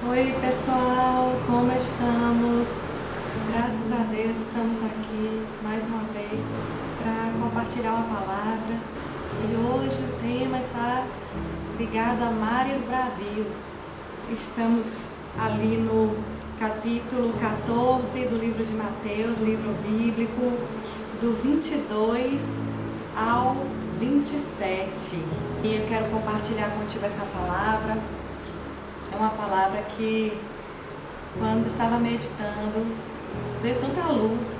Oi pessoal, como estamos? Graças a Deus estamos aqui mais uma vez para compartilhar uma palavra e hoje o tema está ligado a mares bravios. Estamos ali no capítulo 14 do livro de Mateus, livro bíblico, do 22 ao 27. E eu quero compartilhar contigo essa palavra. É uma palavra que, quando estava meditando, veio tanta luz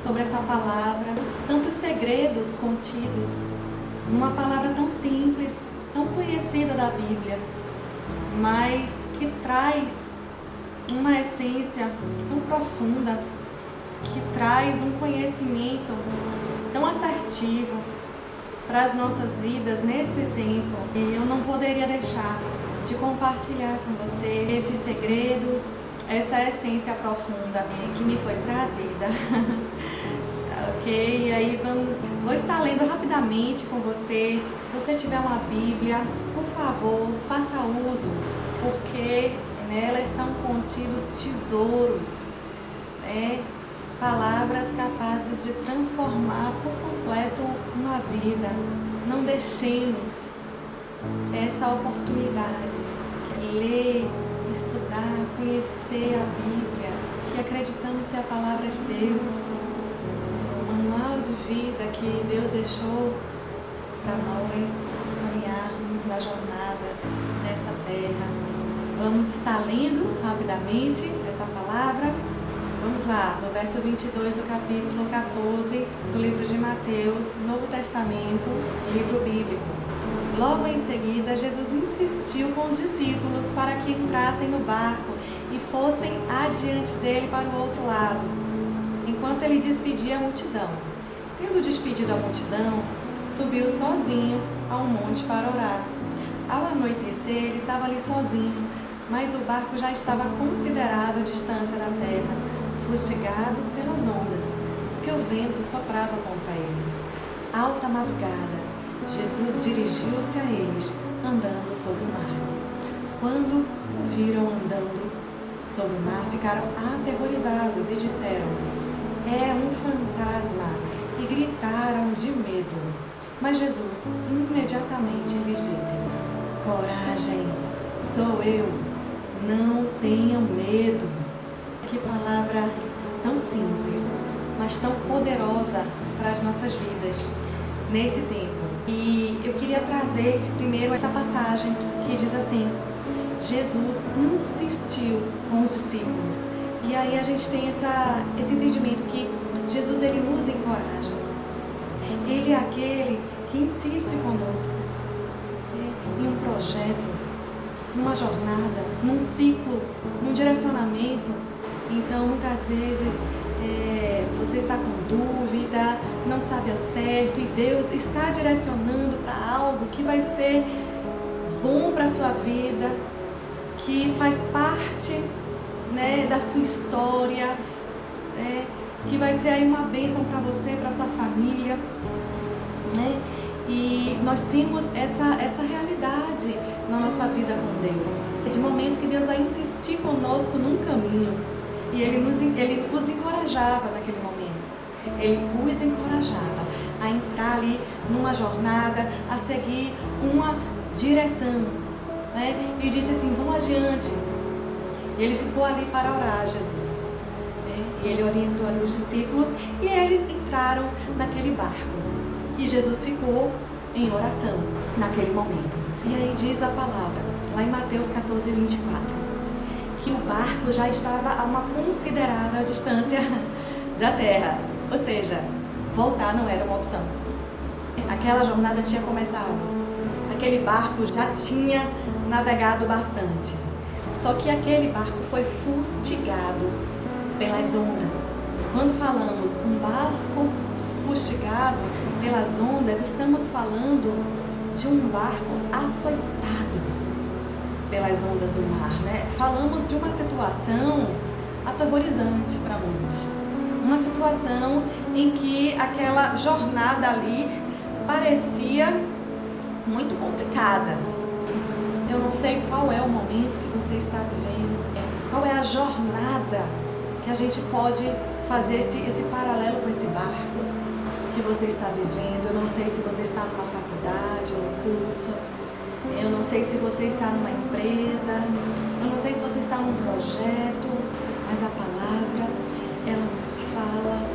sobre essa palavra, tantos segredos contidos numa palavra tão simples, tão conhecida da Bíblia, mas que traz uma essência tão profunda, que traz um conhecimento tão assertivo para as nossas vidas nesse tempo. E eu não poderia deixar de compartilhar com você esses segredos, essa essência profunda que me foi trazida. Tá, ok? E aí vou estar lendo rapidamente com você. Se você tiver uma Bíblia, por favor, faça uso, porque nela estão contidos tesouros, palavras capazes de transformar por completo uma vida. Não deixemos essa oportunidade, que é ler, estudar, conhecer a Bíblia, que acreditamos ser a palavra de Deus, o manual de vida que Deus deixou para nós caminharmos na jornada dessa terra. Vamos estar lendo rapidamente essa palavra. Vamos lá, no verso 22 do capítulo 14 do livro de Mateus, Novo Testamento, livro bíblico. Logo em seguida, Jesus insistiu com os discípulos para que entrassem no barco e fossem adiante dele para o outro lado, enquanto ele despedia a multidão. Tendo despedido a multidão, subiu sozinho ao monte para orar. Ao anoitecer, ele estava ali sozinho, mas o barco já estava a considerável distância da terra, fustigado pelas ondas, porque o vento soprava contra ele. Alta madrugada, Jesus dirigiu-se a eles, andando sobre o mar. Quando o viram andando sobre o mar, ficaram aterrorizados e disseram: "É um fantasma!" e gritaram de medo. Mas Jesus imediatamente lhes disse: "Coragem, sou eu, não tenham medo." Que palavra tão simples, mas tão poderosa para as nossas vidas nesse tempo. E eu queria trazer primeiro essa passagem que diz assim: Jesus insistiu com os discípulos. E aí a gente tem esse entendimento que Jesus, ele nos encoraja. Ele é aquele que insiste conosco em um projeto, numa jornada, num ciclo, num direcionamento. Então, muitas vezes, você está com dúvida, não sabe ao certo, e Deus está direcionando para algo que vai ser bom para a sua vida, que faz parte, da sua história, que vai ser aí uma bênção para você, para a sua família, E nós temos essa realidade na nossa vida com Deus, de momentos que Deus vai insistir conosco num caminho. E Ele nos encorajava naquele momento. Ele os encorajava a entrar ali numa jornada, a seguir uma direção. E disse assim: vão adiante. Ele ficou ali para orar, Jesus. E Ele orientou ali os discípulos e eles entraram naquele barco. E Jesus ficou em oração naquele momento. E aí diz a palavra, lá em Mateus 14, 24. Que o barco já estava a uma considerável distância da terra. Ou seja, voltar não era uma opção. Aquela jornada tinha começado. Aquele barco já tinha navegado bastante. Só que aquele barco foi fustigado pelas ondas. Quando falamos um barco fustigado pelas ondas, estamos falando de um barco açoitado pelas ondas do mar, Falamos de uma situação aterrorizante para muitos. Uma situação em que aquela jornada ali parecia muito complicada. Eu não sei qual é o momento que você está vivendo, jornada que a gente pode fazer esse paralelo com esse barco que você está vivendo. Eu não sei se você está numa faculdade, num curso, eu não sei se você está numa empresa, eu não sei se você está num projeto, mas a palavra, ela nos fala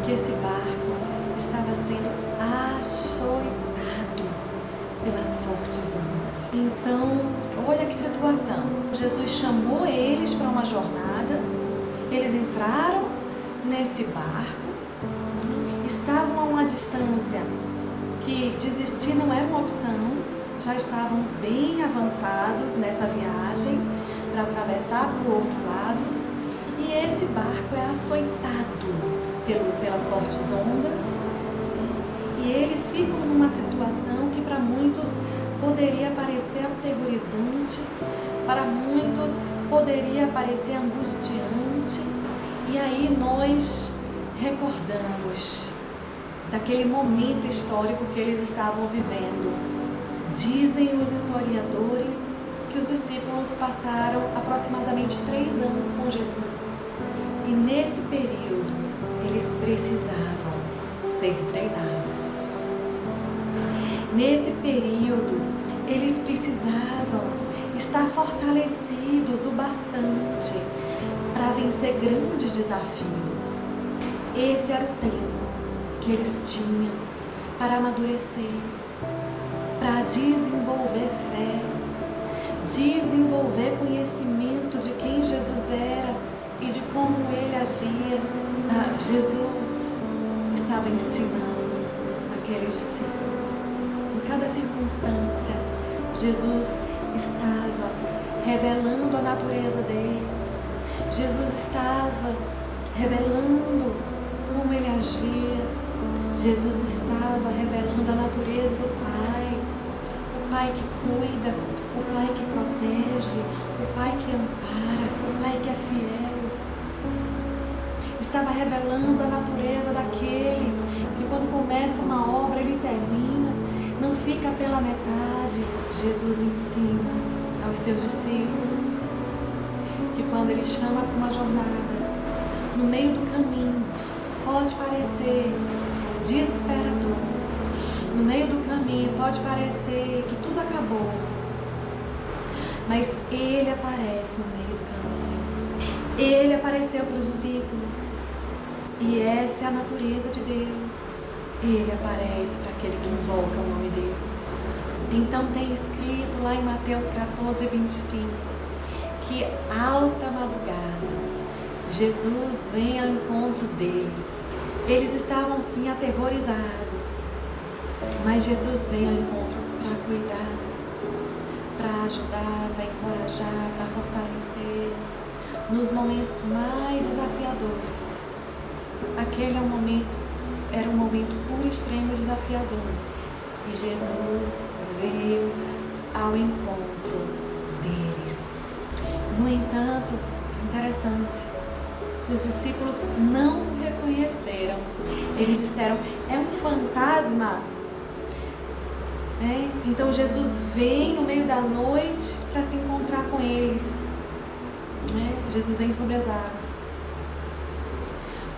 que esse barco estava sendo açoitado pelas fortes ondas. Então, olha que situação. Jesus chamou eles para uma jornada, eles entraram nesse barco, estavam a uma distância que desistir não era uma opção, já estavam bem avançados nessa viagem para atravessar para o outro lado, e esse barco é açoitado pelas fortes ondas, e eles ficam numa situação que para muitos poderia parecer aterrorizante, para muitos poderia parecer angustiante. E aí nós recordamos daquele momento histórico que eles estavam vivendo. Dizem os historiadores que os discípulos passaram aproximadamente 3 anos com Jesus. E nesse período eles precisavam ser treinados. Nesse período eles precisavam estar fortalecidos o bastante para vencer grandes desafios. Esse era o tempo que eles tinham para amadurecer, para desenvolver fé, desenvolver conhecimento de quem Jesus era e de como ele agia. Jesus estava ensinando aqueles discípulos. Em cada circunstância, Jesus estava revelando a natureza dele. Jesus estava revelando como ele agia. Jesus estava revelando a natureza do Pai. O Pai que cuida, o Pai que protege, o Pai que ampara, o Pai que é fiel. Estava revelando a natureza daquele que quando começa uma obra, ele termina, não fica pela metade. Jesus ensina aos seus discípulos que quando ele chama para uma jornada, no meio do caminho, pode parecer desesperador. No meio do caminho pode parecer que tudo acabou, mas ele aparece no meio do caminho. Ele apareceu para os discípulos, e essa é a natureza de Deus. Ele aparece para aquele que invoca o nome dele. Então tem escrito lá em Mateus 14, 25, que alta madrugada Jesus vem ao encontro deles. Eles estavam sim aterrorizados, mas Jesus vem ao encontro para cuidar, para ajudar, para encorajar, para fortalecer nos momentos mais desafiadores. Aquele era um momento puro e extremo desafiador, e Jesus veio ao encontro deles. No entanto, interessante, os discípulos não o reconheceram. Eles disseram: é um fantasma. Então Jesus vem no meio da noite para se encontrar com eles. Jesus vem sobre as águas.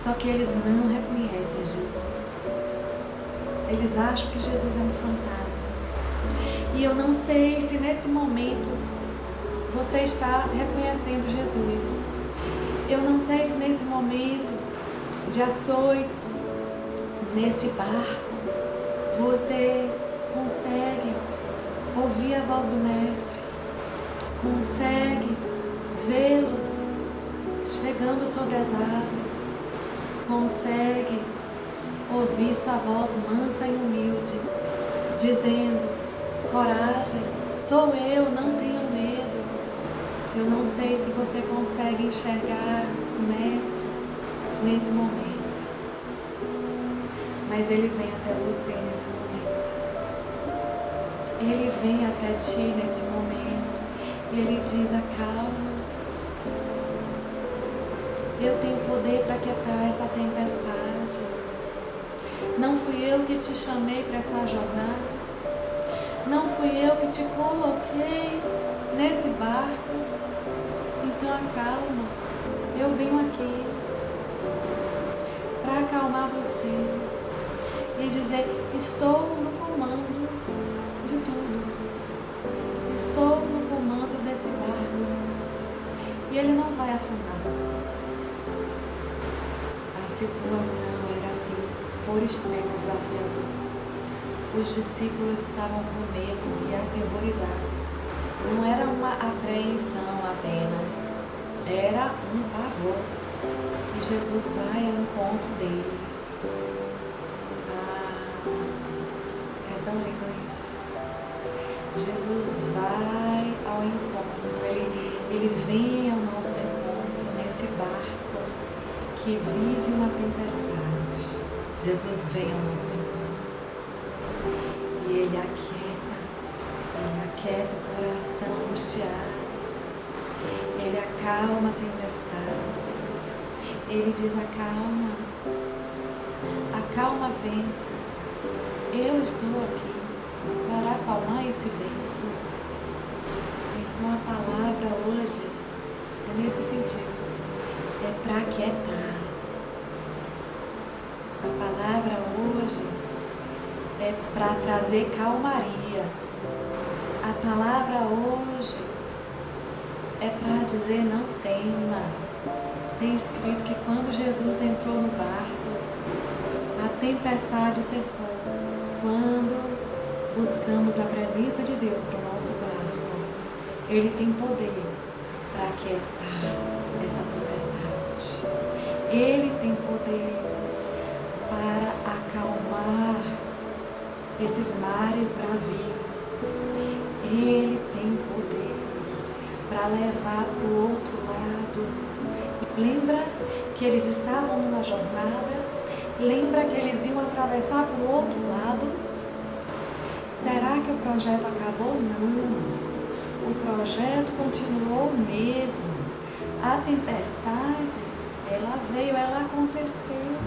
Só que eles não reconhecem Jesus. Eles acham que Jesus é um fantasma. E eu não sei se nesse momento você está reconhecendo Jesus. Eu não sei se nesse momento de açoites, nesse barco, você consegue ouvir a voz do Mestre, consegue vê-lo chegando sobre as águas, consegue ouvir sua voz mansa e humilde, dizendo: coragem, sou eu, não tenha medo. Eu não sei se você consegue enxergar o Mestre nesse momento, mas Ele vem até você nesse momento. Ele vem até ti nesse momento e Ele diz: acalma. Eu tenho poder para quietar essa tempestade. Não fui eu que te chamei para essa jornada. Não fui eu que te coloquei nesse barco. Então acalma. eu venho aqui para acalmar você e dizer: estou no comando de tudo, estou no comando desse barco e ele não vai afundar. A situação era assim, por extremo desafiador. Os discípulos estavam com medo e aterrorizados. Não era uma apreensão apenas, era um pavor. E Jesus vai ao encontro deles. É tão lindo isso. Jesus vai ao encontro, ele vem ao nosso encontro nesse barco que vive uma tempestade. Jesus vem ao nosso encontro. E ele aquieta o coração angustiado, ele acalma a tempestade, ele diz: acalma vento, eu estou aqui para acalmar esse vento. Então a palavra hoje é nesse sentido, é para aquietar. A palavra hoje é para trazer calmaria. A palavra hoje é para dizer: não tema. Tem escrito que quando Jesus entrou no barco, a tempestade cessou. Quando buscamos a presença de Deus para o nosso barco, Ele tem poder para aquietar essa tempestade. Ele tem poder para acalmar esses mares bravios. Ele tem poder para levar para o outro lado. Lembra que eles estavam numa jornada? Lembra que eles iam atravessar para o outro lado? Será que o projeto acabou? Não. O projeto continuou mesmo. A tempestade, ela veio, ela aconteceu.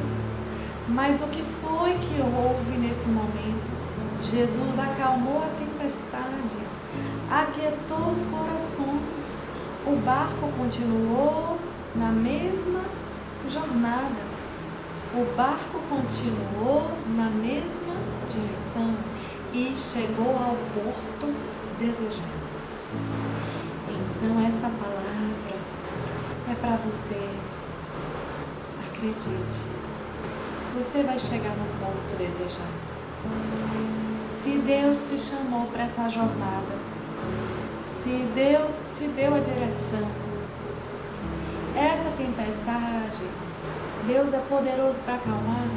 Mas o que foi que houve nesse momento? Jesus acalmou a tempestade, aquietou os corações. O barco continuou na mesma jornada. O barco continuou na mesma direção e chegou ao porto desejado. Então essa palavra é para você. Acredite, você vai chegar no porto desejado. Se Deus te chamou para essa jornada, se Deus te deu a direção, essa tempestade, Deus é poderoso para acalmar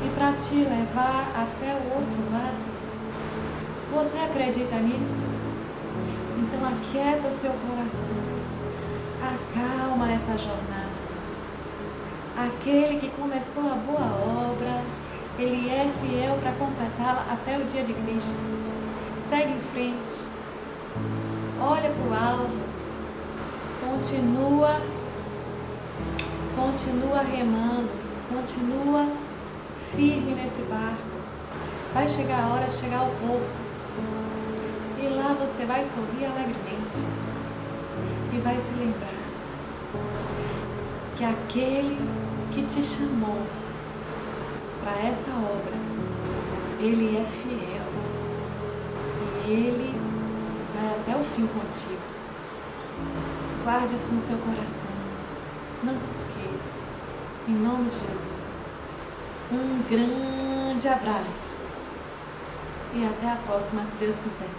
e para te levar até o outro lado. Você acredita nisso? Então aquieta o seu coração, acalma essa jornada. Aquele que começou a boa obra, Ele é fiel para completá-la até o dia de Cristo. Segue em frente. Olha para o alvo. Continua remando. Continua firme nesse barco. Vai chegar a hora de chegar ao porto. E lá você vai sorrir alegremente. E vai se lembrar que aquele que te chamou para essa obra, Ele é fiel e Ele vai até o fim contigo. Guarde isso no seu coração, não se esqueça, em nome de Jesus. Um grande abraço e até a próxima, se Deus quiser.